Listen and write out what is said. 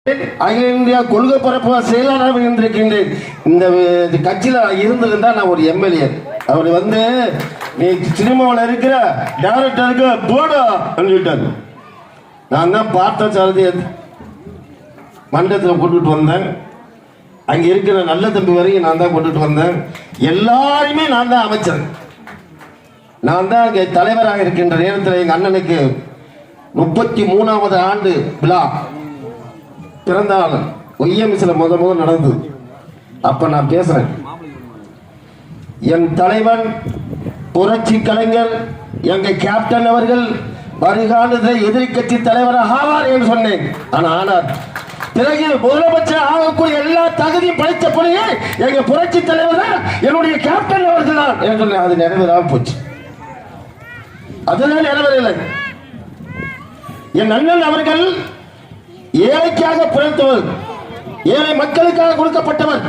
அகில இந்தியா கொள்கை பரப்பு செயலாளராக இருந்திருக்கின்றேன். இந்த கட்சியில இருந்திருந்தா நான் ஒரு எம்எல்ஏ. அவர் வந்து நீ சினிமாவில் இருக்கிற டைரக்டருக்கு போடு சொல்லிட்டாரு. நான் தான் பார்த்த சாரதி மண்டலத்தில் கொண்டுட்டு வந்தேன். அங்க இருக்கிற நல்ல தம்பி வரைக்கும் நான் தான் கொண்டுட்டு வந்தேன். எல்லாருமே நான் தான் அமைச்சர். நான் தான் அங்கே தலைவராக இருக்கின்ற நேரத்தில் எங்க அண்ணனுக்கு 33வது ஆண்டு விழா பிறந்த நாள் ஒய்எம்சில முதல் நடந்தது. அப்ப நான் பேசுறேன், என் தலைவன் புரட்சி கலைஞர் எங்க கேப்டன் அவர்கள் வருகாலத்தில் எதிரி கட்சி தலைவராக ஆவார் என்று சொன்னேன். ஆனார் பிறகு முதலமைச்சர் ஆகக்கூடிய எல்லா தகுதியும் படைத்த பொழுது எங்க புரட்சி தலைவர் தான் என்னுடைய கேப்டன் அவர்கள் தான் என்று சொன்னேன். அது நிறைவேறாம போச்சு. அதெல்லாம் நிறைவேறவில்லை. என் அண்ணன் அவர்கள் ஏழைக்காக பிறந்தவர், ஏழை மக்களுக்காக கொடுக்கப்பட்டவர்.